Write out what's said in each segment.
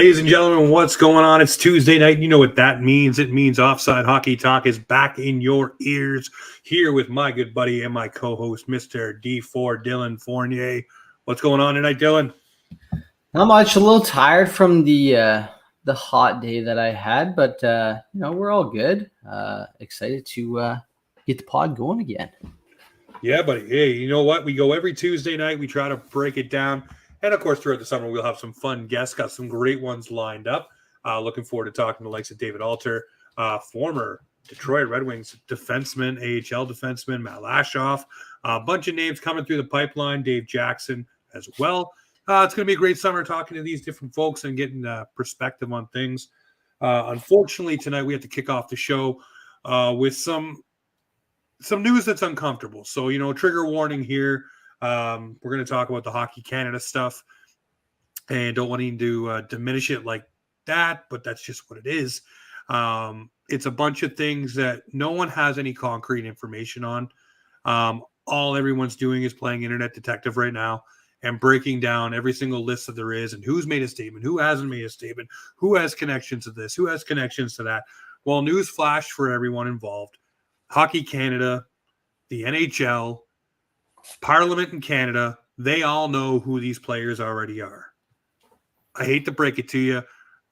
Ladies and gentlemen, what's going on? It's Tuesday night. You know what that means. It means Offside Hockey Talk is back in your ears here with my good buddy and my co-host, Mr. D4 Dylan Fournier. What's going on tonight, Dylan? Not much. A little tired from the hot day that I had, but we're all good. Excited to get the pod going again. Yeah, buddy. Hey, you know what? We go every Tuesday night. We try to break it down. And, of course, throughout the summer, we'll have some fun guests. Got some great ones lined up. Looking forward to talking to the likes of David Alter, former Detroit Red Wings defenseman, AHL defenseman, Matt Lashoff. A bunch of names coming through the pipeline, Dave Jackson as well. It's going to be a great summer talking to these different folks and getting perspective on things. Unfortunately, tonight we have to kick off the show with some news that's uncomfortable. So, trigger warning here. We're going to talk about the Hockey Canada stuff and don't want to diminish it like that, but that's just what it is. It's a bunch of things that no one has any concrete information on. All everyone's doing is playing internet detective right now and breaking down every single list that there is and who's made a statement, who hasn't made a statement, who has connections to this, who has connections to that. Well, news flash for everyone involved. Hockey Canada, the NHL, Parliament in Canada, they all know who these players already are. I hate to break it to you.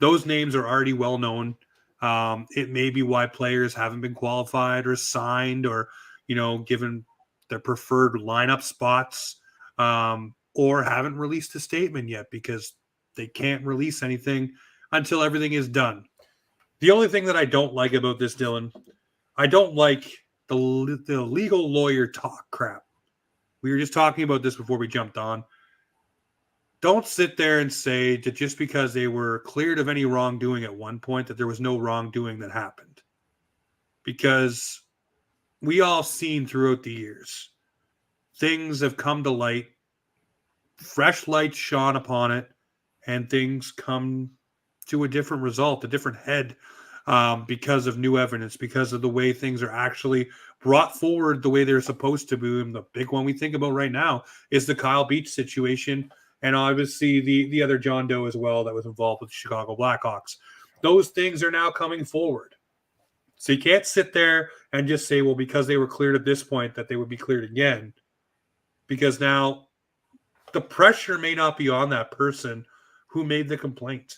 Those names are already well known. It may be why players haven't been qualified or signed or, given their preferred lineup spots or haven't released a statement yet because they can't release anything until everything is done. The only thing that I don't like about this, Dylan, I don't like the legal lawyer talk crap. We were just talking about this before we jumped on. Don't sit there and say that just because they were cleared of any wrongdoing at one point that there was no wrongdoing that happened. Because we all seen throughout the years, things have come to light, fresh light shone upon it, and things come to a different result, a different head because of new evidence, because of the way things are actually brought forward the way they're supposed to be. And the big one we think about right now is the Kyle Beach situation, and obviously the other John Doe as well that was involved with the Chicago Blackhawks. Those things are now coming forward. So you can't sit there and just say, well, because they were cleared at this point that they would be cleared again, because now the pressure may not be on that person who made the complaint.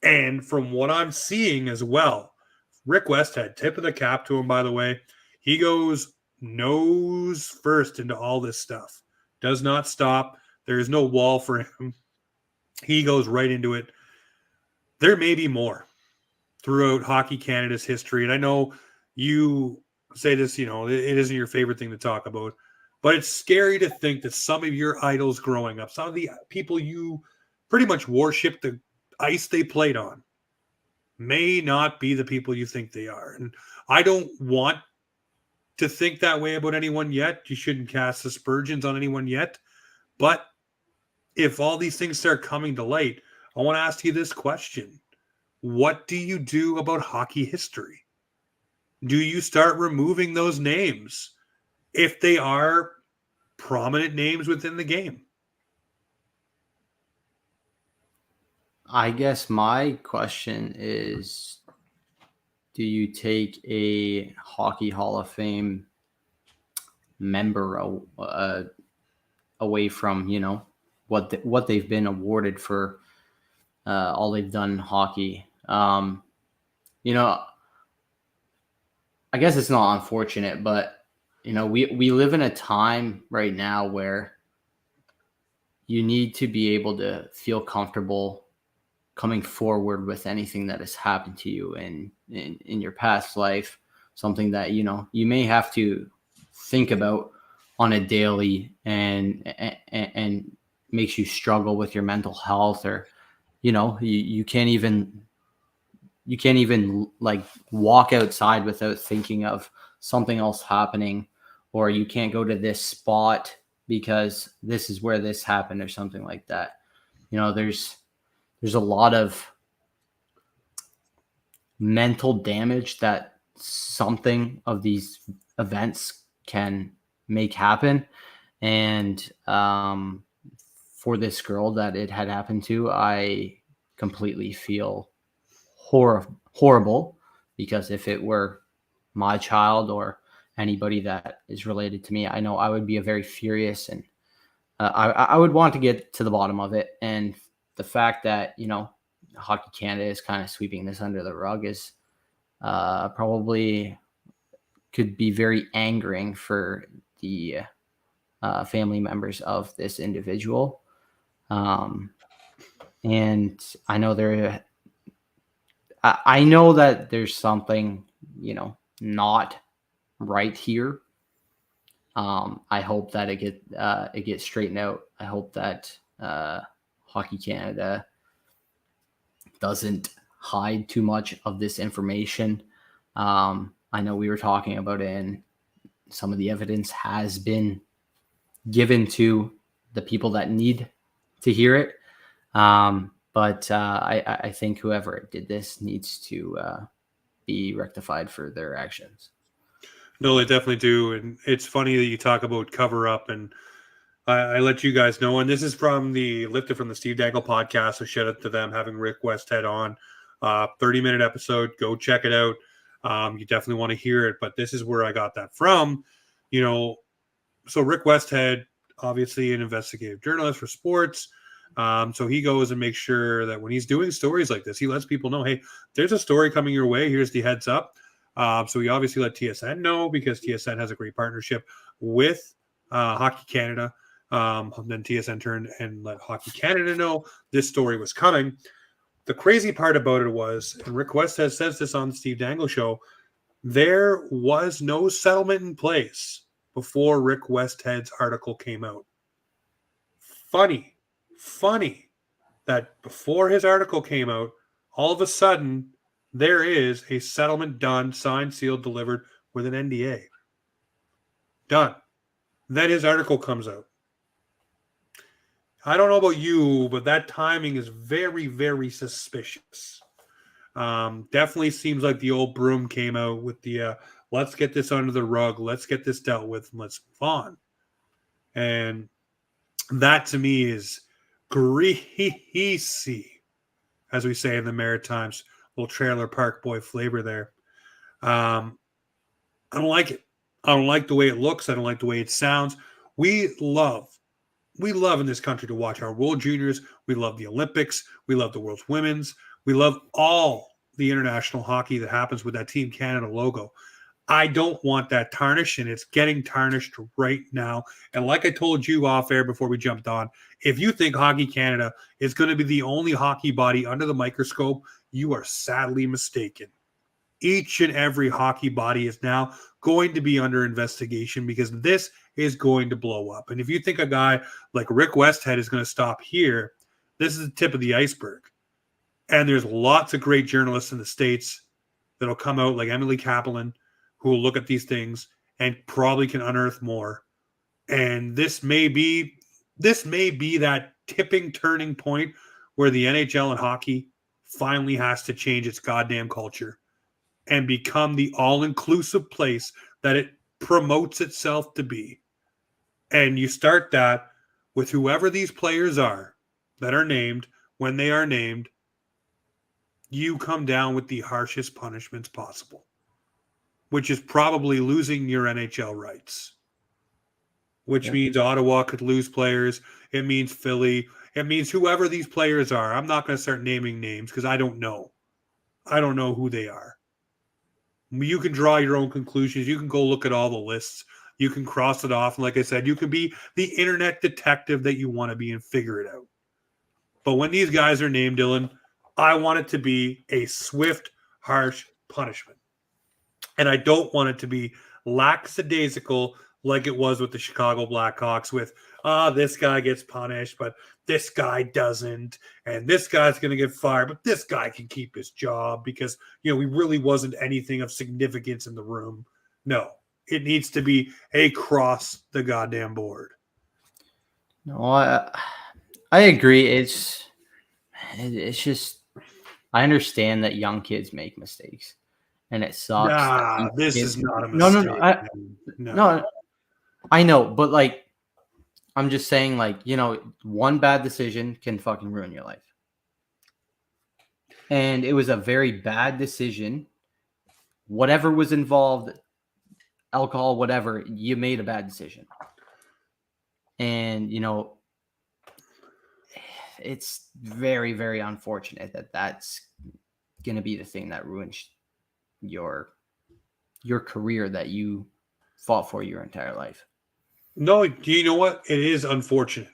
And from what I'm seeing as well, Rick Westhead, tip of the cap to him, by the way. He goes nose first into all this stuff. Does not stop. There is no wall for him. He goes right into it. There may be more throughout Hockey Canada's history. And I know you say this, it isn't your favorite thing to talk about. But it's scary to think that some of your idols growing up, some of the people you pretty much worship the ice they played on, may not be the people you think they are. And I don't want to think that way about anyone yet. You shouldn't cast aspersions on anyone yet. But if all these things start coming to light, I want to ask you this question. What do you do about hockey history? Do you start removing those names if they are prominent names within the game? I guess my question is, do you take a Hockey Hall of Fame member away from, what they've been awarded for all they've done in hockey? I guess it's not unfortunate, but, we live in a time right now where you need to be able to feel comfortable coming forward with anything that has happened to you in your past life, something that, you may have to think about on a daily and makes you struggle with your mental health, or, you can't even like walk outside without thinking of something else happening, or you can't go to this spot because this is where this happened or something like that. There's a lot of mental damage that something of these events can make happen. And for this girl that it had happened to, I completely feel horrible, because if it were my child or anybody that is related to me, I know I would be a very furious, and I would want to get to the bottom of it. And the fact that, Hockey Canada is kind of sweeping this under the rug is probably could be very angering for the family members of this individual. And I know I know that there's something, not right here. I hope that it gets straightened out. I hope that Hockey Canada doesn't hide too much of this information. I know we were talking about it, and some of the evidence has been given to the people that need to hear it. But I think whoever did this needs to be rectified for their actions. No, they definitely do. And it's funny that you talk about cover up, and I let you guys know. And this is from the Lifted from the Steve Dangle podcast. So shout out to them having Rick Westhead on. 30-minute episode. Go check it out. You definitely want to hear it. But this is where I got that from. So Rick Westhead, obviously an investigative journalist for sports. So he goes and makes sure that when he's doing stories like this, he lets people know, hey, there's a story coming your way. Here's the heads up. So he obviously let TSN know, because TSN has a great partnership with Hockey Canada. Then TSN turned and let Hockey Canada know this story was coming. The crazy part about it was, and Rick Westhead says this on the Steve Dangle show, there was no settlement in place before Rick Westhead's article came out. Funny that before his article came out, all of a sudden there is a settlement done, signed, sealed, delivered with an NDA. Done. Then his article comes out. I don't know about you, but that timing is very, very suspicious. Definitely seems like the old broom came out with the let's get this under the rug, let's get this dealt with, and let's move on. And that to me is greasy, as we say in the Maritimes, little trailer park boy flavor there. I don't like it. I don't like the way it looks. I don't like the way it sounds. We love in this country to watch our World Juniors. We love the Olympics. We love the World's Women's. We love all the international hockey that happens with that Team Canada logo. I don't want that tarnished, and it's getting tarnished right now. And like I told you off air before we jumped on, if you think Hockey Canada is going to be the only hockey body under the microscope, you are sadly mistaken. Each and every hockey body is now going to be under investigation, because this is going to blow up. And if you think a guy like Rick Westhead is going to stop here, this is the tip of the iceberg. And there's lots of great journalists in the States that'll come out, like Emily Kaplan, who will look at these things and probably can unearth more. And this may be that turning point where the NHL and hockey finally has to change its goddamn culture and become the all-inclusive place that it promotes itself to be. And you start that with whoever these players are that are named. When they are named, you come down with the harshest punishments possible, which is probably losing your NHL rights, which means Ottawa could lose players. It means Philly. It means whoever these players are. I'm not going to start naming names because I don't know. I don't know who they are. You can draw your own conclusions. You can go look at all the lists. You can cross it off. And like I said, you can be the internet detective that you want to be and figure it out. But when these guys are named, Dylan, I want it to be a swift, harsh punishment. And I don't want it to be lackadaisical like it was with the Chicago Blackhawks with, this guy gets punished, but this guy doesn't. And this guy's going to get fired, but this guy can keep his job because, he really wasn't anything of significance in the room. No, it needs to be across the goddamn board. No, I agree. It's just, I understand that young kids make mistakes, and it sucks. Nah, this is not a mistake. No, I know, but I'm just saying, one bad decision can fucking ruin your life. And it was a very bad decision. Whatever was involved, alcohol, whatever, you made a bad decision. And, it's very, very unfortunate that that's going to be the thing that ruins your career that you fought for your entire life. No, you know what? It is unfortunate.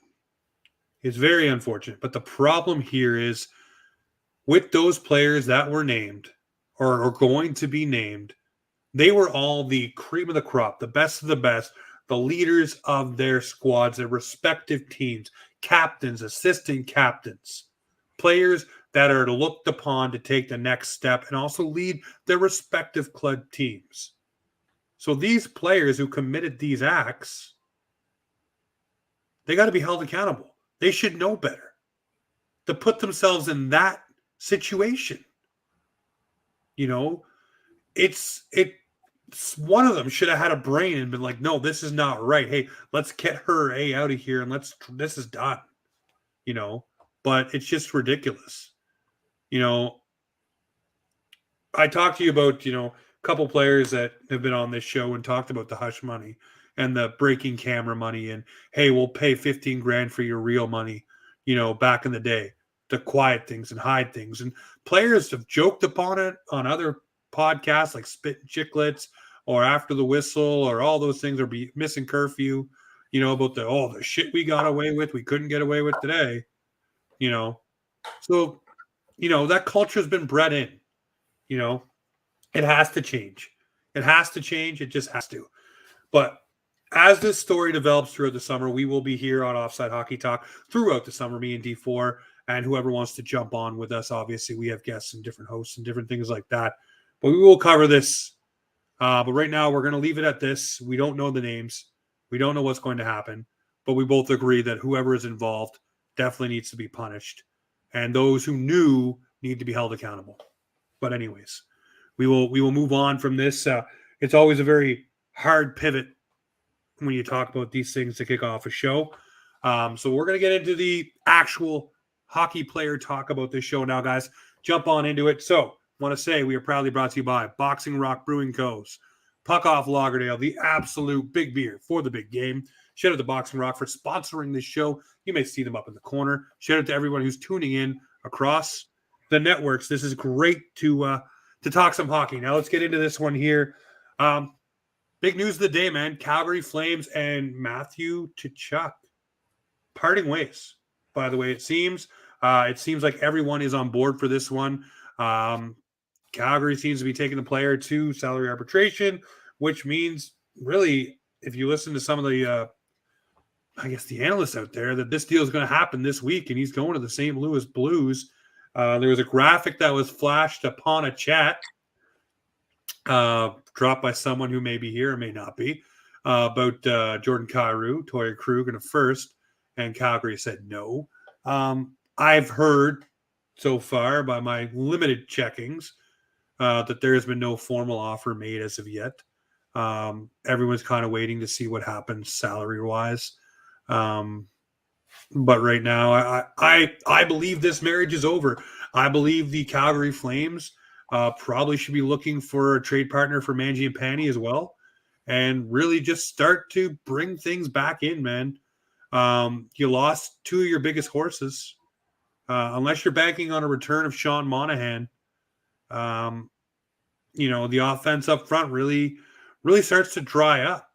It's very unfortunate. But the problem here is with those players that were named or are going to be named, they were all the cream of the crop, the best of the best, the leaders of their squads, their respective teams, captains, assistant captains, players that are looked upon to take the next step and also lead their respective club teams. So these players who committed these acts, they got to be held accountable. They should know better to put themselves in that situation. It's one of them should have had a brain and been like, no, this is not right. Hey, let's get her out of here and this is done. But it's just ridiculous. I talked to you about, a couple players that have been on this show and talked about the hush money and the breaking camera money and, hey, we'll pay 15 grand for your real money, back in the day, to quiet things and hide things. And players have joked upon it on other podcasts like Spit and Chicklets or After the Whistle or all those things, or be missing curfew, about the shit we got away with, we couldn't get away with today, So, that culture has been bred in, it has to change. It has to change. It just has to. But as this story develops throughout the summer, we will be here on Offside Hockey Talk throughout the summer, me and D4, and whoever wants to jump on with us. Obviously, we have guests and different hosts and different things like that. But we will cover this. But right now, we're going to leave it at this. We don't know the names. We don't know what's going to happen. But we both agree that whoever is involved definitely needs to be punished. And those who knew need to be held accountable. But anyways, we will move on from this. It's always a very hard pivot when you talk about these things to kick off a show. So we're going to get into the actual hockey player talk about this show now, guys. Jump on into it. So want to say we are proudly brought to you by Boxing Rock Brewing Co.'s Puck Off Lagerdale, the absolute big beer for the big game. Shout out to Boxing Rock for sponsoring this show. You may see them up in the corner. Shout out to everyone who's tuning in across the networks. This is great to talk some hockey. Now let's get into this one here. Big news of the day, man. Calgary Flames and Matthew Tkachuk parting ways. By the way, it seems like everyone is on board for this one. Calgary seems to be taking the player to salary arbitration, which means really, if you listen to some of the, the analysts out there, that this deal is going to happen this week, and he's going to the St. Louis Blues. There was a graphic that was flashed upon a chat, dropped by someone who may be here or may not be, about Jordan Kyrou, Torrey Krug in a first, and Calgary said no. I've heard so far by my limited checkings that there has been no formal offer made as of yet. Everyone's kind of waiting to see what happens salary-wise. But right now, I believe this marriage is over. I believe the Calgary Flames probably should be looking for a trade partner for Mangiapane as well, and really just start to bring things back in, man. You lost two of your biggest horses. Unless you're banking on a return of Sean Monahan, the offense up front really starts to dry up.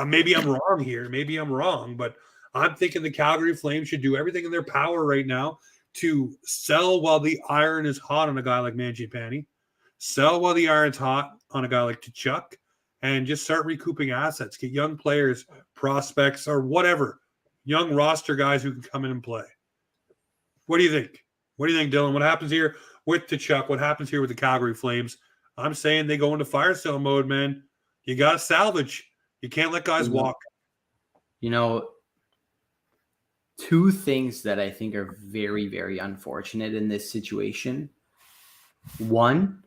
Maybe I'm wrong here. Maybe I'm wrong, but I'm thinking the Calgary Flames should do everything in their power right now to sell while the iron is hot on a guy like Mangiapane, sell while the iron's hot on a guy like Tkachuk, and just start recouping assets. Get young players, prospects, or whatever, young roster guys who can come in and play. What do you think? What do you think, Dylan? What happens here with Tkachuk? What happens here with the Calgary Flames? I'm saying they go into fire sale mode, man. You got to salvage. You can't let guys walk. Two things that I think are very, very unfortunate in this situation. One,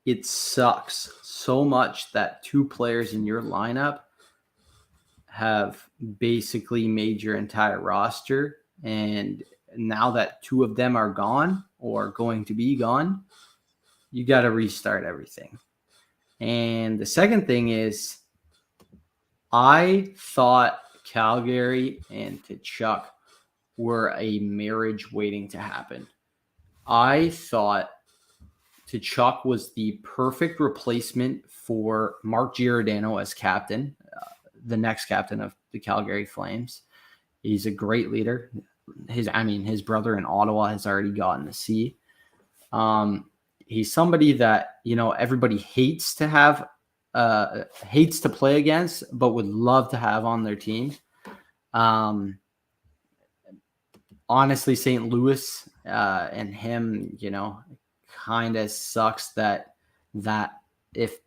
it sucks so much that two players in your lineup have basically made your entire roster, and now that 2 of them are gone or going to be gone, you got to restart everything. And the second thing is, I thought Calgary and Tkachuk were a marriage waiting to happen. I thought Tkachuk was the perfect replacement for Mark Giordano as captain, the next captain of the Calgary Flames. He's a great leader. His brother in Ottawa has already gotten the C. He's somebody that, everybody hates to play against, but would love to have on their team. Honestly, St. Louis and him, kind of sucks that if,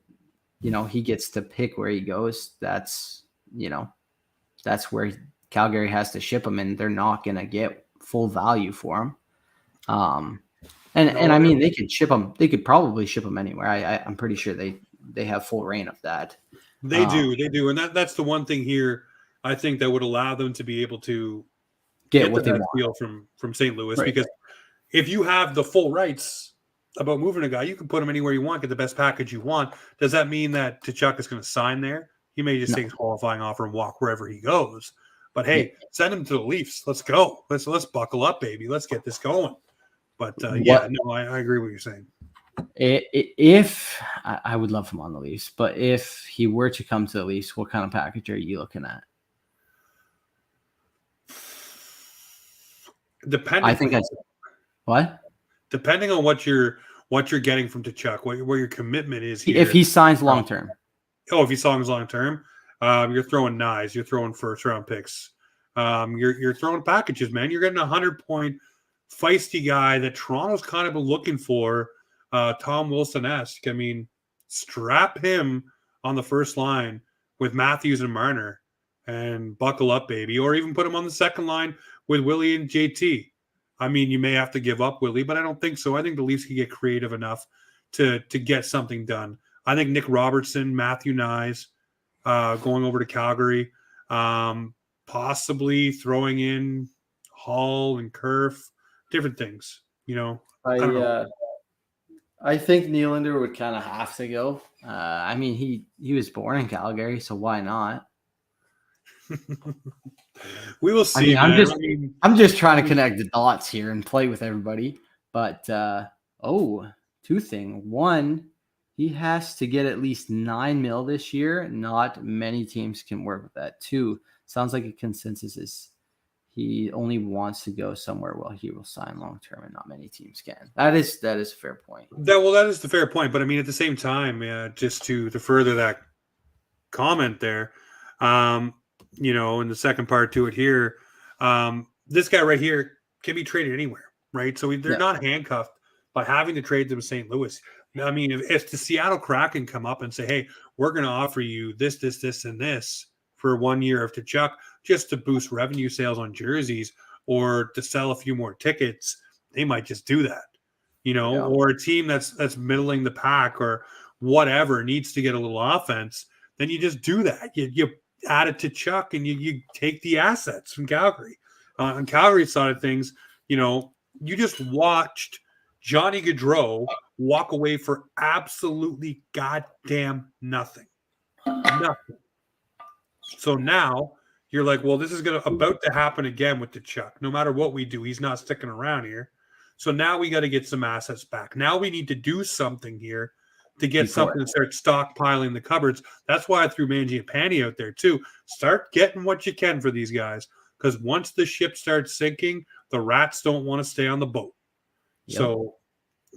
he gets to pick where he goes, that's where Calgary has to ship him, and they're not going to get full value for him. They could ship him. They could probably ship him anywhere. I'm pretty sure they have full reign of that. They do, and that's the one thing here. I think that would allow them to be able to get what they want deal from St. Louis, right. Because if you have the full rights about moving a guy, you can put him anywhere you want, get the best package you want. Does that mean that Tkachuk is going to sign there? He may just take his qualifying offer and walk wherever he goes. But hey, send him to the Leafs. Let's go. Let's buckle up, baby. Let's get this going. But I agree with what you're saying. If I would love him on the Leafs, but if he were to come to the Leafs, what kind of package are you looking at? Depending on what you're getting from Tkachuk, where your commitment is here. If he signs long term. If he signs long term, you're throwing knives, you're throwing first round picks, you're throwing packages, man. You're getting a 100-point feisty guy that Toronto's kind of been looking for, Tom Wilson-esque. Strap him on the first line with Matthews and Marner and buckle up, baby. Or even put him on the second line with Willie and JT. You may have to give up Willie, but I don't think so. I think the Leafs can get creative enough to get something done. I think Nick Robertson, Matthew Nyes, going over to Calgary, possibly throwing in Hall and Kerf, different things. I think Nylander would kind of have to go. He was born in Calgary, so why not? We will see. I'm just trying to connect the dots here and play with everybody. But 2 things. One, he has to get at least $9 million this year. Not many teams can work with that. 2, sounds like a consensus is he only wants to go somewhere where he will sign long term, and not many teams can. That is a fair point. That is the fair point. But at the same time, just to further that comment there, in the second part to it here, this guy right here can be traded anywhere, right? So they're not handcuffed by having to trade them to St. Louis. If the Seattle Kraken come up and say, hey, we're going to offer you this, and this for 1 year of Tkachuk just to boost revenue sales on jerseys or to sell a few more tickets, they might just do that, or a team that's middling the pack or whatever needs to get a little offense, then you just do that. You add it to Chuck and you take the assets from Calgary. On Calgary's side of things, you just watched Johnny Gaudreau walk away for absolutely goddamn nothing. Nothing. So now you're like, well, this is about to happen again with the Chuck. No matter what we do, he's not sticking around here. So now we got to get some assets back. Now we need to do something here to get something to start stockpiling the cupboards. That's why I threw Mangiapane out there too. Start getting what you can for these guys, because once the ship starts sinking, the rats don't want to stay on the boat. Yep. So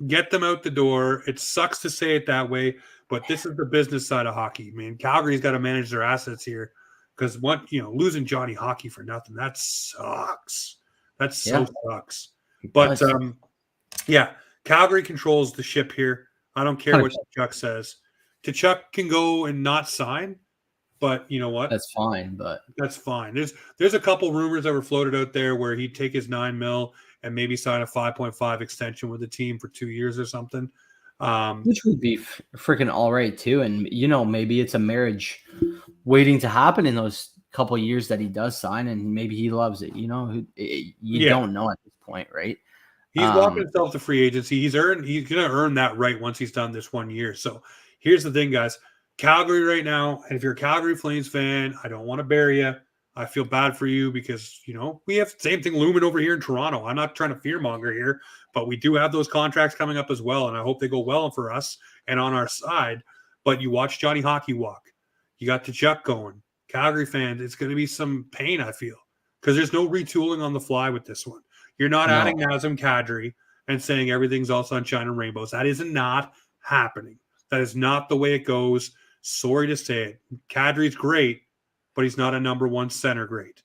get them out the door. It sucks to say it that way, but this is the business side of hockey. Calgary's got to manage their assets here, because losing Johnny Hockey for nothing, that sucks. That so sucks. But Calgary controls the ship here. I don't care 100%. What Tkachuk says. Tkachuk can go and not sign, but you know what? That's fine. That's fine. There's a couple rumors that were floated out there where he'd take his $9 million and maybe sign a 5.5 extension with the team for 2 years or something. Which would be freaking all right too. And maybe it's a marriage waiting to happen in those couple of years that he does sign, and maybe he loves it. You don't know at this point, right? He's walking himself to free agency. He's going to earn that right once he's done this 1 year. So here's the thing, guys. Calgary right now, and if you're a Calgary Flames fan, I don't want to bury you. I feel bad for you because, we have the same thing looming over here in Toronto. I'm not trying to fearmonger here, but we do have those contracts coming up as well, and I hope they go well for us and on our side. But you watch Johnny Hockey walk. You got the Chuck going. Calgary fans, it's going to be some pain, I feel, because there's no retooling on the fly with this one. You're not adding Nazem Kadri and saying everything's all sunshine and rainbows. That is not happening. That is not the way it goes. Sorry to say it. Kadri's great, but he's not a number one center great.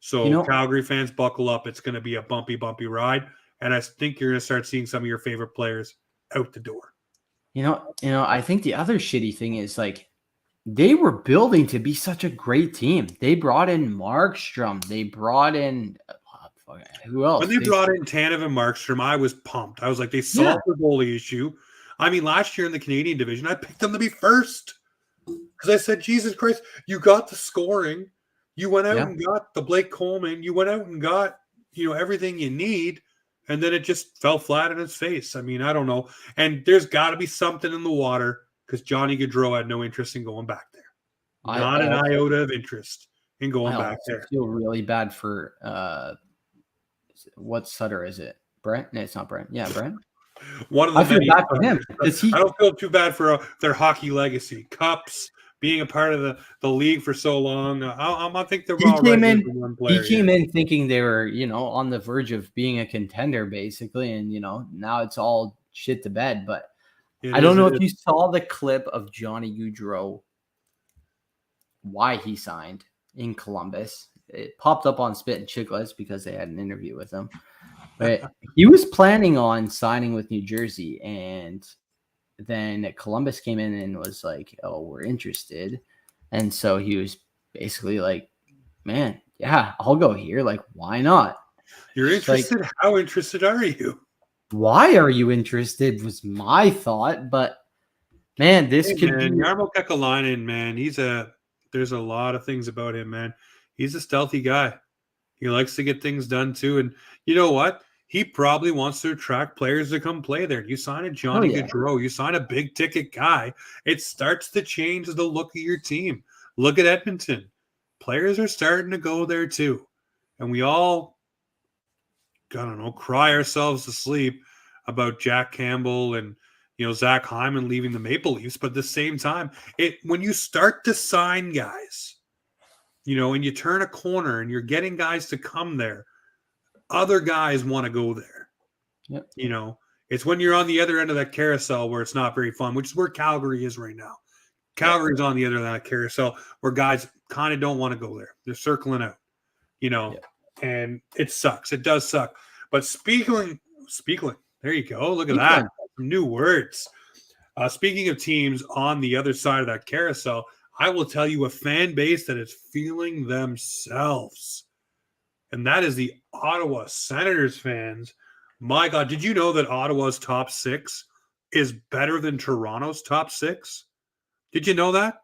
So Calgary fans, buckle up. It's going to be a bumpy, bumpy ride. And I think you're going to start seeing some of your favorite players out the door. I think the other shitty thing is like they were building to be such a great team. They brought in Markstrom. They brought in who else? When they brought in Tanev and Markstrom, I was pumped. I was like, they solved the goalie issue. I mean, last year in the Canadian division, I picked them to be first because I said, Jesus Christ, you got the scoring. You went out and got the Blake Coleman. You went out and got, everything you need. And then it just fell flat in its face. I mean, I don't know. And there's got to be something in the water because Johnny Gaudreau had no interest in going back there. Not an iota of interest in going back there. I feel really bad for what Sutter is it? Brent? No, it's not Brent. Yeah, Brent. One of the I feel bad for him. I don't feel too bad for their hockey legacy. Cups, being a part of the league for so long. I think they're all right. He came in thinking they were, on the verge of being a contender, basically, and now it's all shit to bed. But I don't know if you saw the clip of Johnny Gaudreau, why he signed in Columbus. It popped up on Spit and Chicklets because they had an interview with him. But he was planning on signing with New Jersey, and then Columbus came in and was like, "Oh, we're interested," and so he was basically like, "Man, yeah, I'll go here. Like, why not?" You're interested? Like, how interested are you? Why are you interested? Was my thought, but man, this could be Jarmo Kekalainen, man. There's a lot of things about him, man. He's a stealthy guy. He likes to get things done too, and you know what? He probably wants to attract players to come play there. You sign a Johnny Gaudreau, you sign a big ticket guy, it starts to change the look of your team. Look at Edmonton. Players are starting to go there too. And we all, I don't know, cry ourselves to sleep about Jack Campbell and Zach Hyman leaving the Maple Leafs. But at the same time, when you start to sign guys, and you turn a corner and you're getting guys to come there, other guys want to go there. Yep. It's when you're on the other end of that carousel where it's not very fun, which is where Calgary is right now. Calgary's on the other end of that carousel where guys kind of don't want to go there. They're circling out, and it sucks. It does suck. But speaking, there you go. Look at that. Some new words. Speaking of teams on the other side of that carousel, I will tell you a fan base that is feeling themselves. And that is the Ottawa Senators fans. My God, did you know that Ottawa's top 6 is better than Toronto's top 6? Did you know that?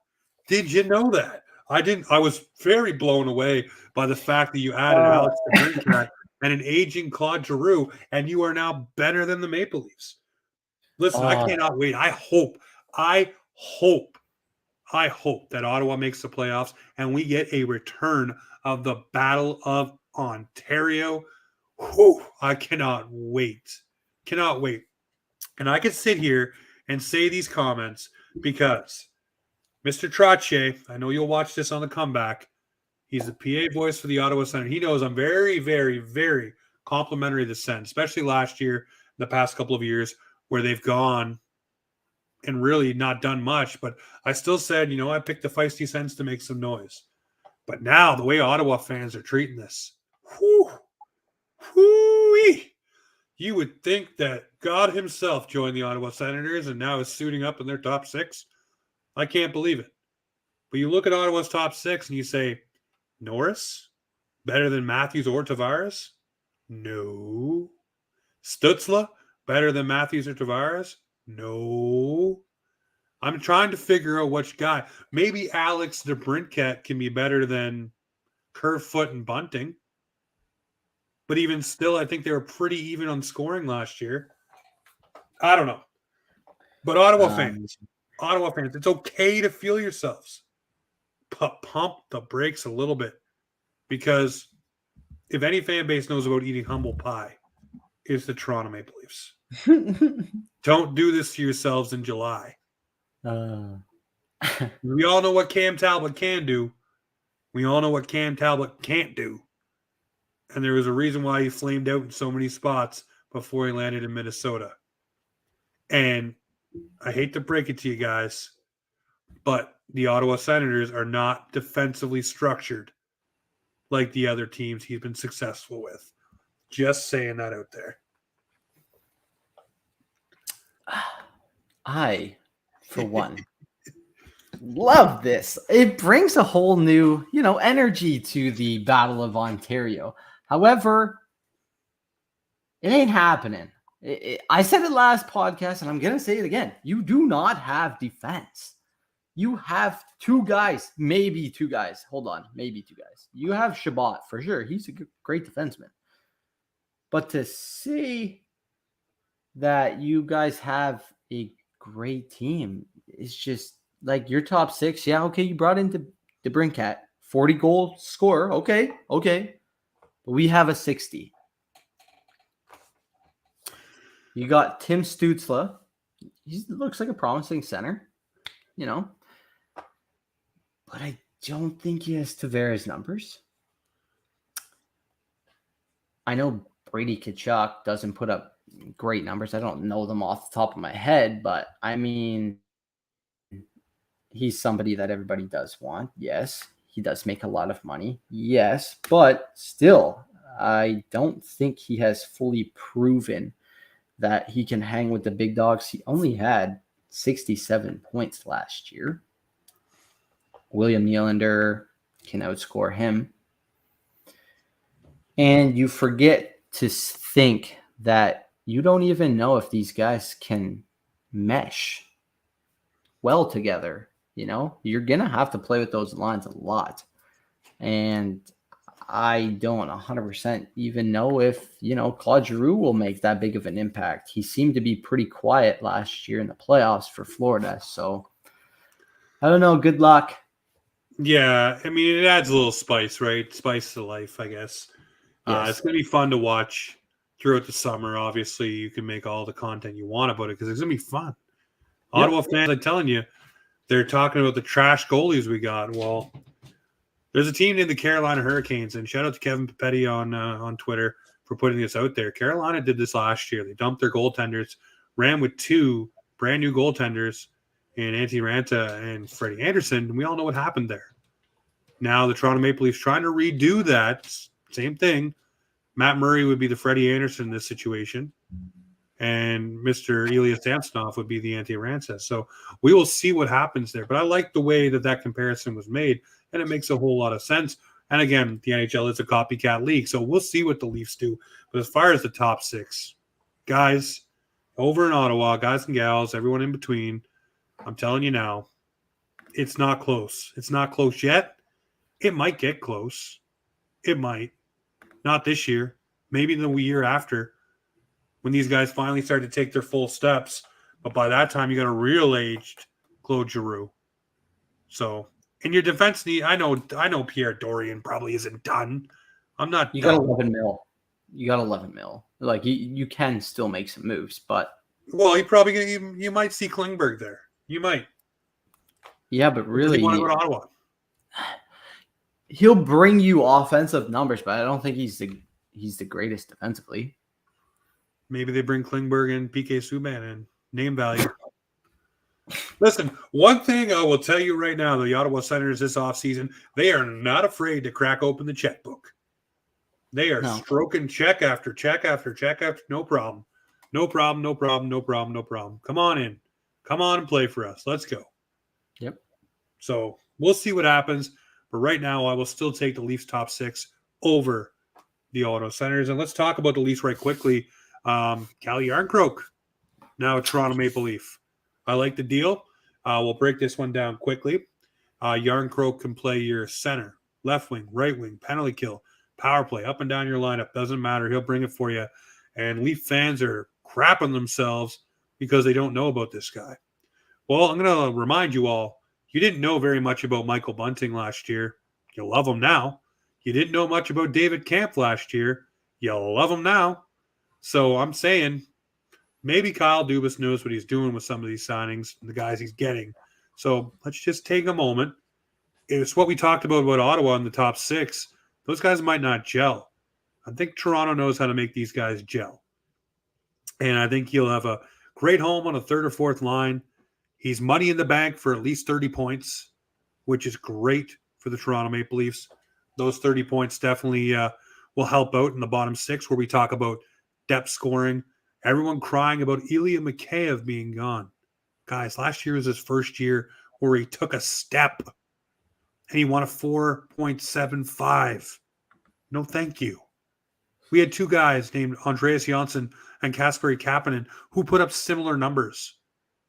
Did you know that? I didn't. I was very blown away by the fact that you added Alex DeBrincat and an aging Claude Giroux, and you are now better than the Maple Leafs. Listen, I cannot wait. I hope that Ottawa makes the playoffs and we get a return of the Battle of Ontario. Whew, I cannot wait. Cannot wait. And I can sit here and say these comments because Mr. Trottier, I know you'll watch this on the comeback. He's the PA voice for the Ottawa Senators. He knows I'm very, very, very complimentary of the Sens, especially last year, the past couple of years, where they've gone and really not done much. But I still said, I picked the feisty Sens to make some noise. But now, the way Ottawa fans are treating this, you would think that God himself joined the Ottawa Senators and now is suiting up in their top 6. I can't believe it. But you look at Ottawa's top 6 and you say, Norris, better than Matthews or Tavares? No. Stützle, better than Matthews or Tavares? No. I'm trying to figure out which guy. Maybe Alex DeBrincat can be better than Kerfoot and Bunting. But even still, I think they were pretty even on scoring last year. I don't know. But Ottawa fans, it's okay to feel yourselves. Pump the brakes a little bit. Because if any fan base knows about eating humble pie, it's the Toronto Maple Leafs. Don't do this to yourselves in July. We all know what Cam Talbot can do. We all know what Cam Talbot can't do. And there was a reason why he flamed out in so many spots before he landed in Minnesota. And I hate to break it to you guys, but the Ottawa Senators are not defensively structured like the other teams he's been successful with. Just saying that out there. I, for one, love this. It brings a whole new, energy to the Battle of Ontario. However, it ain't happening. I said it last podcast, and I'm going to say it again. You do not have defense. You have two guys, maybe two guys. Hold on, maybe two guys. You have Shabbat, for sure. He's a great defenseman. But to say that you guys have a great team is just like your top six. Yeah, okay, you brought in the Brinkat, 40-goal scorer. Okay. But we have a 60. You got Tim Stützle. He looks like a promising center, But I don't think he has Tavares numbers. I know Brady Tkachuk doesn't put up great numbers. I don't know them off the top of my head, but I mean, he's somebody that everybody does want. Yes. He does make a lot of money. Yes. But still, I don't think he has fully proven that he can hang with the big dogs. He only had 67 points last year. William Nylander can outscore him. And you forget to think that you don't even know if these guys can mesh well together. You're going to have to play with those lines a lot. And I don't 100% even know if, Claude Giroux will make that big of an impact. He seemed to be pretty quiet last year in the playoffs for Florida. So I don't know. Good luck. Yeah. I mean, it adds a little spice, right? Spice to life, I guess. Yes. It's going to be fun to watch throughout the summer. Obviously, you can make all the content you want about it because it's going to be fun. Yep. Ottawa fans, I'm telling you, they're talking about the trash goalies we got. Well, there's a team named the Carolina Hurricanes, and shout out to Kevin Papetti on Twitter for putting this out there. Carolina did this last year. They dumped their goaltenders, ran with two brand new goaltenders in Antti Ranta and Freddie Anderson, and we all know what happened there. Now the Toronto Maple Leafs trying to redo that. Same thing. Matt Murray would be the Freddie Anderson in this situation, and Mr. Ilya Samsonov would be the Antti Ranta. So we will see what happens there. But I like the way that comparison was made, and it makes a whole lot of sense. And again, the NHL is a copycat league, so we'll see what the Leafs do. But as far as the top six, guys, over in Ottawa, guys and gals, everyone in between, I'm telling you now, it's not close. It's not close yet. It might get close. It might. Not this year. Maybe the year after when these guys finally start to take their full steps. But by that time, you got a real aged Claude Giroux. So, in your defense need, I know Pierre Dorian probably isn't done. I'm not. You got 11 mil. You got 11 mil. Like you can still make some moves, but you might see Klingberg there. You might. Yeah, but really, you want to go to Ottawa. He'll bring you offensive numbers, but I don't think he's the greatest defensively. Maybe they bring Klingberg and PK Subban in name value. Listen, one thing I will tell you right now, the Ottawa Senators this offseason, they are not afraid to crack open the checkbook. They are stroking check after check after check after no problem. No problem, no problem, no problem, no problem. Come on in. Come on and play for us. Let's go. Yep. So we'll see what happens. But right now, I will still take the Leafs top six over the Ottawa Senators. And let's talk about the Leafs right quickly. Calle Jarnkrok, now a Toronto Maple Leaf. I like the deal. We'll break this one down quickly. Jarnkrok can play your center, left wing, right wing, penalty kill, power play, up and down your lineup. Doesn't matter. He'll bring it for you. And Leaf fans are crapping themselves because they don't know about this guy. Well, I'm going to remind you all, you didn't know very much about Michael Bunting last year. You love him now. You didn't know much about David Kampf last year. You love him now. So I'm saying maybe Kyle Dubas knows what he's doing with some of these signings and the guys he's getting. So let's just take a moment. It's what we talked about Ottawa in the top 6. Those guys might not gel. I think Toronto knows how to make these guys gel. And I think he'll have a great home on a third or fourth line. He's money in the bank for at least 30 points, which is great for the Toronto Maple Leafs. Those 30 points definitely will help out in the bottom 6 where we talk about depth scoring. Everyone crying about Ilya Mikheyev being gone. Guys, last year was his first year where he took a step and he won a 4.75. No, thank you. We had 2 guys named Andreas Janssen and Kasperi Kapanen who put up similar numbers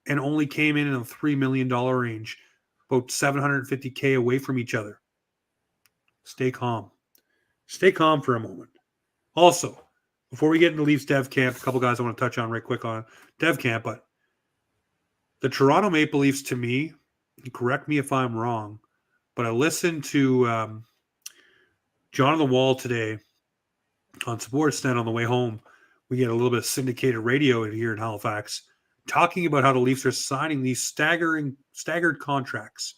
and only came in the $3 million range, about $750K away from each other. Stay calm. Stay calm for a moment. Also, before we get into Leafs dev camp, a couple guys I want to touch on right quick on dev camp, but the Toronto Maple Leafs, to me, correct me if I'm wrong, but I listened to Jonathan Wall today on Sportsnet on the way home. We get a little bit of syndicated radio here in Halifax, talking about how the Leafs are signing these staggered contracts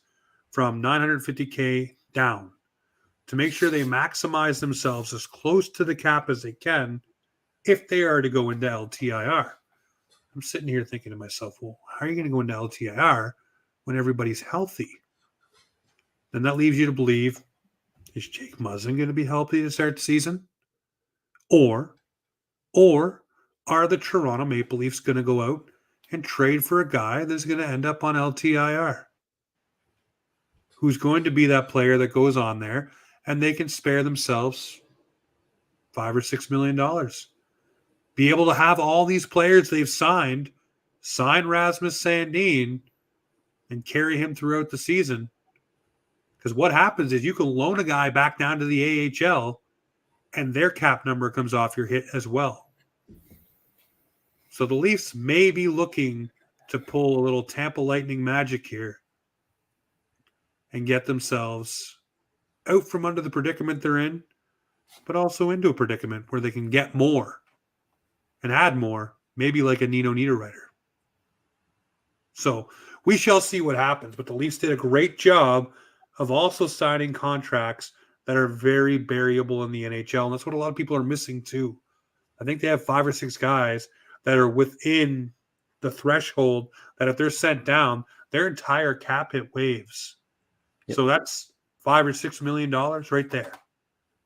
from $950K down to make sure they maximize themselves as close to the cap as they can if they are to go into LTIR. I'm sitting here thinking to myself, well, how are you going to go into LTIR when everybody's healthy? Then that leaves you to believe, is Jake Muzzin going to be healthy to start the season? Or are the Toronto Maple Leafs going to go out and trade for a guy that's going to end up on LTIR? Who's going to be that player that goes on there and they can spare themselves $5 or $6 million? Be able to have all these players they've signed, sign Rasmus Sandin, and carry him throughout the season. Because what happens is you can loan a guy back down to the AHL and their cap number comes off your hit as well. So the Leafs may be looking to pull a little Tampa Lightning magic here and get themselves out from under the predicament they're in, but also into a predicament where they can get more and add more, maybe like a Nino Niederreiter. So we shall see what happens, but the Leafs did a great job of also signing contracts that are very variable in the NHL, and that's what a lot of people are missing too. I think they have 5 or 6 guys that are within the threshold that if they're sent down, their entire cap hit waves. Yep. So that's $5 or $6 million right there.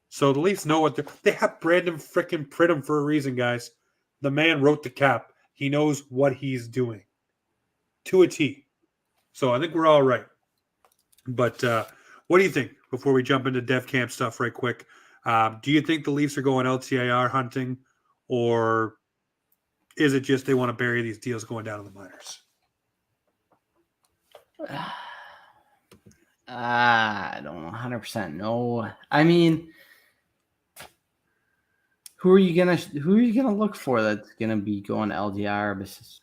So the Leafs know what they have. Brandon frickin' Pridham for a reason, guys. The man wrote the cap. He knows what he's doing to a T. So I think we're all right. But what do you think before we jump into dev camp stuff right quick? Do you think the Leafs are going LTIR hunting, or is it just they want to bury these deals going down in the minors? I don't 100% know. I mean, who are you gonna look for that's gonna be going to LDR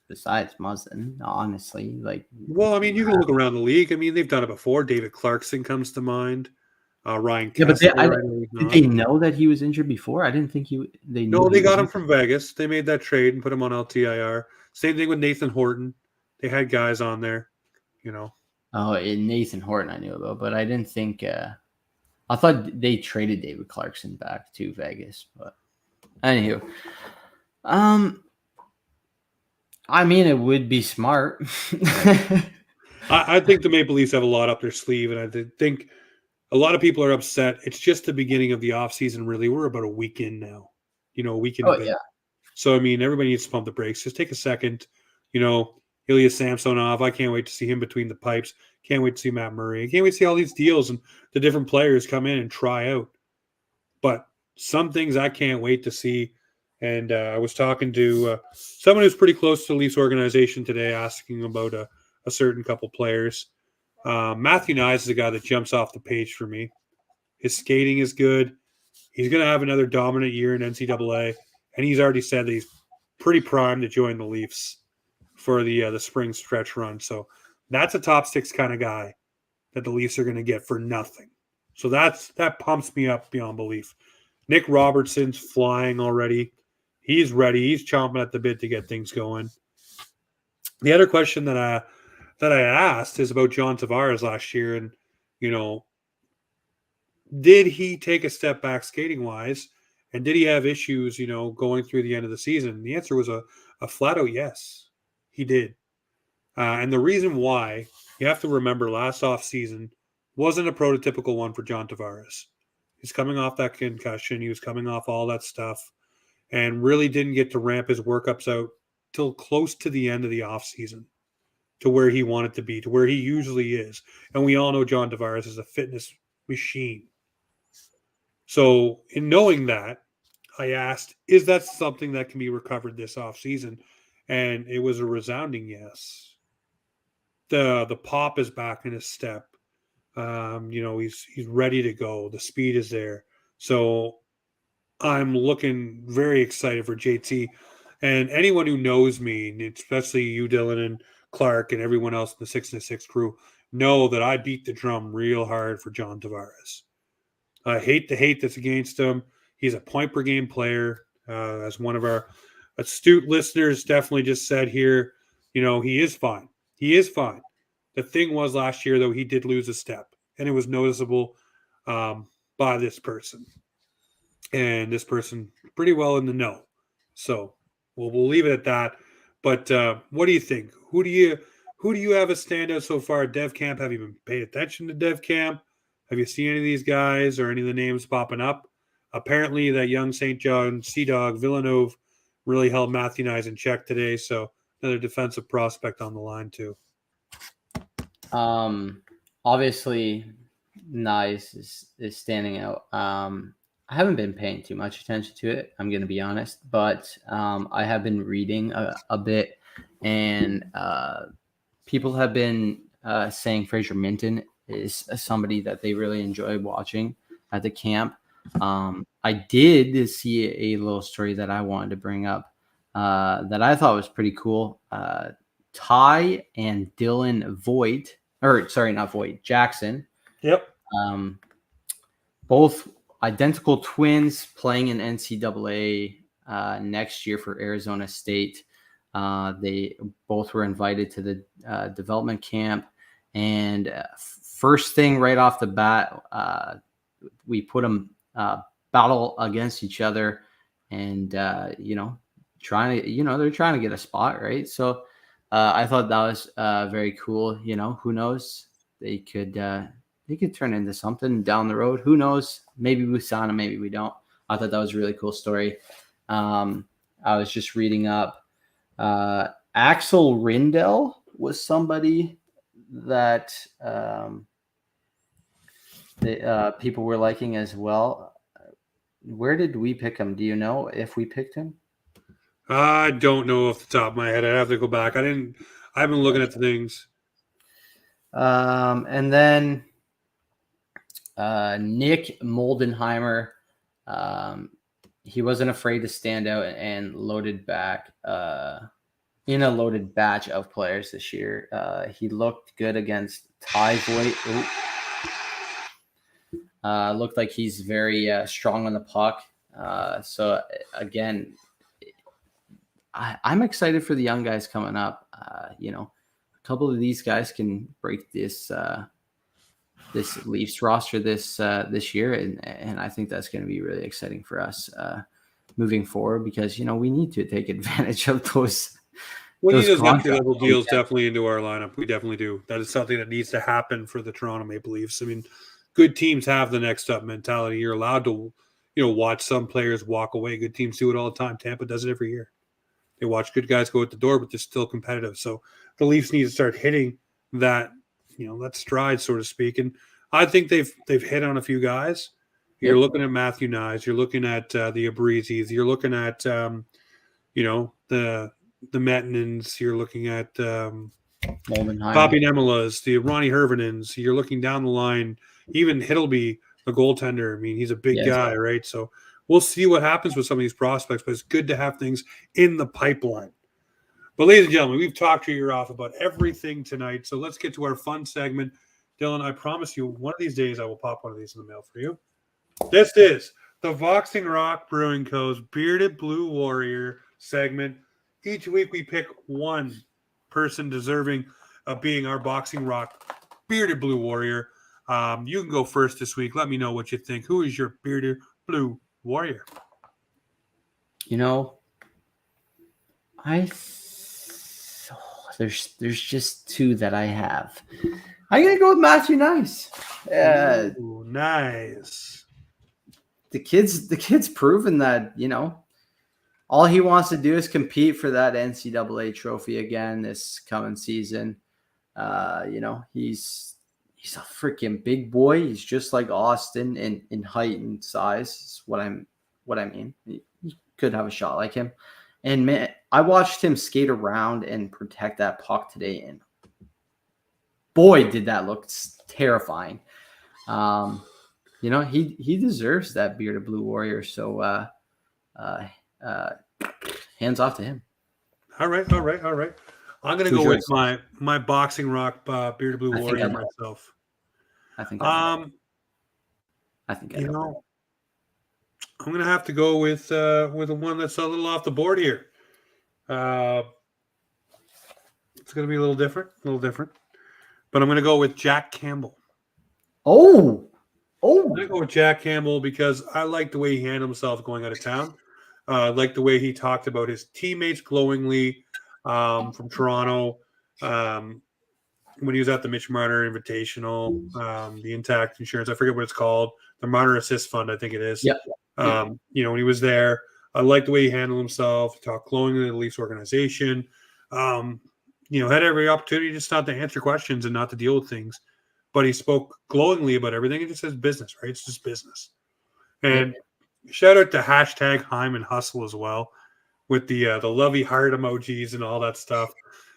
besides Muzzin? Honestly, well, I mean, you can look around the league. I mean, they've done it before. David Clarkson comes to mind. Ryan Kessler. Yeah, but did they know that he was injured before? I didn't think they knew. No, they got him from Vegas. They made that trade and put him on LTIR. Same thing with Nathan Horton. They had guys on there, you know. Oh, Nathan Horton I knew about, but I didn't think. I thought they traded David Clarkson back to Vegas, but anywho, I mean, it would be smart. I think the Maple Leafs have a lot up their sleeve, and I think a lot of people are upset. It's just the beginning of the offseason, really. We're about a week in now, a week in a bit. Yeah. So, I mean, everybody needs to pump the brakes. Just take a second. Ilya Samsonov, I can't wait to see him between the pipes. Can't wait to see Matt Murray. I can't wait to see all these deals and the different players come in and try out. But some things I can't wait to see. And I was talking to someone who's pretty close to the Leafs organization today, asking about a certain couple players. Matthew Nyes is a guy that jumps off the page for me. His skating is good. He's going to have another dominant year in NCAA, and he's already said that he's pretty primed to join the Leafs for the spring stretch run. So that's a top 6 kind of guy that the Leafs are going to get for nothing. So that pumps me up beyond belief. Nick Robertson's flying already. He's ready. He's chomping at the bit to get things going. The other question that I asked is about John Tavares last year, and did he take a step back skating wise, and did he have issues, going through the end of the season? The answer was a flat out yes, he did. And the reason why, you have to remember, last off season wasn't a prototypical one for John Tavares. He's coming off that concussion. He was coming off all that stuff, and really didn't get to ramp his workups out till close to the end of the off season, to where he wanted to be, to where he usually is. And we all know John Tavares is a fitness machine. So in knowing that, I asked, is that something that can be recovered this offseason? And it was a resounding yes. The pop is back in his step. He's ready to go. The speed is there. So I'm looking very excited for JT. And anyone who knows me, especially you, Dylan, and Clark, and everyone else in the 6 and 6 crew, know that I beat the drum real hard for John Tavares. I hate the hate that's against him. He's a point per game player. As one of our astute listeners definitely just said here, he is fine. He is fine. The thing was last year, though, he did lose a step, and it was noticeable by this person. And this person pretty well in the know. So we'll leave it at that. But what do you think? Who do you have as standout so far at Dev Camp? Have you been paying attention to Dev Camp? Have you seen any of these guys or any of the names popping up? Apparently, that young St. John Sea Dog Villanove really held Matthew Nyes in check today. So another defensive prospect on the line too. Obviously, Nyes is standing out. I haven't been paying too much attention to it, I'm going to be honest, but I have been reading a bit, and people have been saying Fraser Minton is somebody that they really enjoy watching at the camp. I did see a little story that I wanted to bring up that I thought was pretty cool. Ty and Dylan Jackson. Yep. Both identical twins playing in NCAA next year for Arizona State. They both were invited to the development camp. And first thing right off the bat, we put them battle against each other, and they're trying to get a spot, right? So I thought that was very cool. Who knows? They could turn into something down the road. Who knows? Maybe we sign them, maybe we don't. I thought that was a really cool story. I was just reading up. Axel Rindell was somebody that people were liking as well. Where did we pick him? Do you know if we picked him? I don't know off the top of my head. I'd have to go back. I've been looking at the things. And then Nick Moldenheimer, he wasn't afraid to stand out and loaded back in a loaded batch of players this year. He looked good against Ty Voigt. Looked like he's very strong on the puck. So again, I'm excited for the young guys coming up. A couple of these guys can break this Leafs roster this year, and I think that's going to be really exciting for us moving forward, because we need to take advantage of those. We need those entry-level deals definitely into our lineup. We definitely do. That is something that needs to happen for the Toronto Maple Leafs. I mean, good teams have the next up mentality. You're allowed to, watch some players walk away. Good teams do it all the time. Tampa does it every year. They watch good guys go at the door, but they're still competitive. So the Leafs need to start hitting that, that stride, so to speak. And I think they've hit on a few guys. You're looking at Matthew Nyes. You're looking at the Abrizis. You're looking at, the Mettenens. You're looking at Bobby Nemelas, the Ronnie Hervanens. You're looking down the line. Even Hiddleby the goaltender. I mean, he's a big Yes. guy, right? So we'll see what happens with some of these prospects, but it's good to have things in the pipeline. But ladies and gentlemen, we've talked your ear off about everything tonight. So let's get to our fun segment. Dylan, I promise you, one of these days I will pop one of these in the mail for you. This is the Boxing Rock Brewing Co.'s Bearded Blue Warrior segment. Each week we pick one person deserving of being our Boxing Rock Bearded Blue Warrior. You can go first this week. Let me know what you think. Who is your Bearded Blue Warrior? You know, there's just two that I have. I'm gonna go with Matthew Nice. Ooh, nice. The kid's proven that, you know, all he wants to do is compete for that NCAA trophy again this coming season. You know, he's a freaking big boy. He's just like Austin in height and size. Is what I mean. He could have a shot like him. And man, I watched him skate around and protect that puck today, and boy, did that look terrifying. You know, he deserves that Bearded Blue Warrior. So hands off to him. All right. I'm gonna go with my Boxing Rock Bearded Blue Warrior myself. I think you know, I'm gonna have to go with the one that's a little off the board here. It's gonna be a little different, but I'm gonna go with Jack Campbell. I'm gonna go with Jack Campbell because I like the way he handled himself going out of town. I like the way he talked about his teammates glowingly from Toronto. When he was at the Mitch Marner Invitational, the Intact Insurance, I forget what it's called, the Marner Assist Fund, I think it is. Yep. You know, when he was there, I liked the way he handled himself. He talked glowingly to the Leafs organization. You know, had every opportunity just not to answer questions and not to deal with things. But he spoke glowingly about everything. It just says business, right? It's just business. And shout out to hashtag Hyman Hustle as well with the lovey heart emojis and all that stuff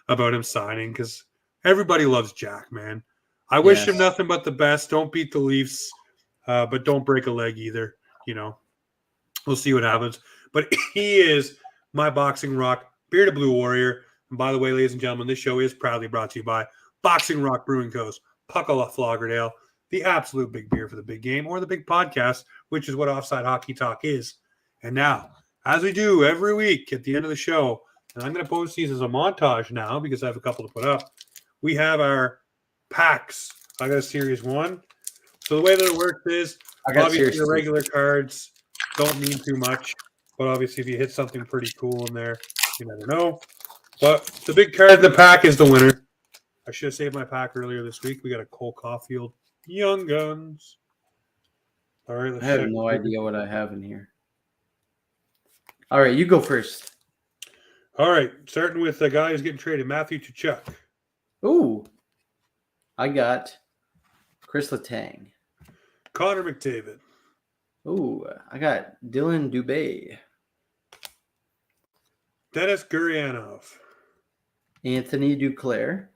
about him signing because everybody loves Jack, man. I wish him nothing but the best. Don't beat the Leafs, but don't break a leg either. You know, we'll see what happens. But he is my Boxing Rock Bearded Blue Warrior. And by the way, ladies and gentlemen, this show is proudly brought to you by Boxing Rock Brewing Co.'s Puckle Floggerdail, the absolute big beer for the big game, or the big podcast, which is what Offside Hockey Talk is. And now, as we do every week at the end of the show, and I'm going to post these as a montage now because I have a couple to put up, we have our packs. I got a series one. So the way that it works is, obviously the regular cards don't mean too much, but obviously if you hit something pretty cool in there, you never know. But the big card in the pack is the winner. I should have saved my pack earlier this week. We got a Cole Caulfield Young Guns. All right, I have no idea what I have in here. All right, you go first. All right, starting with the guy who's getting traded, Matthew Tkachuk. Ooh, I got Chris Letang. Connor McDavid. Ooh, I got Dylan Dubé. Dennis Gurianov. Anthony Duclair.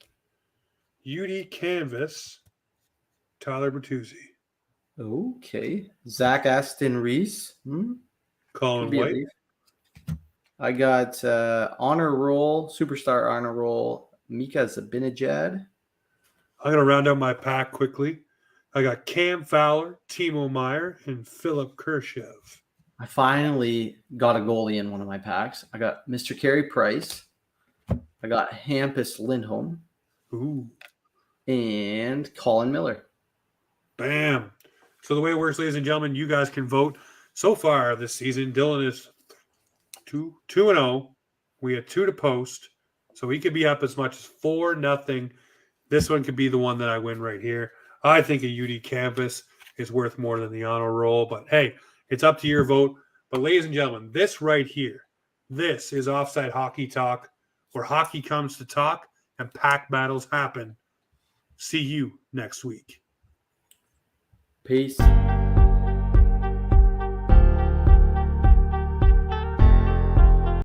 UD Canvas. Tyler Bertuzzi. Okay. Zach Aston Reese. Colin White. I got honor roll, superstar honor roll, Mika Zibanejad. I'm going to round out my pack quickly. I got Cam Fowler, Timo Meyer, and Philip Kershev. I finally got a goalie in one of my packs. I got Mr. Carey Price. I got Hampus Lindholm. Ooh. And Colin Miller. Bam. So the way it works, ladies and gentlemen, you guys can vote. So far this season, Dylan is 2-0. We had 2 to post. So he could be up as much as 4-0. This one could be the one that I win right here. I think a UD Campus is worth more than the honor roll. But hey, it's up to your vote. But ladies and gentlemen, this right here, this is Offside Hockey Talk, where hockey comes to talk and pack battles happen. See you next week. Peace.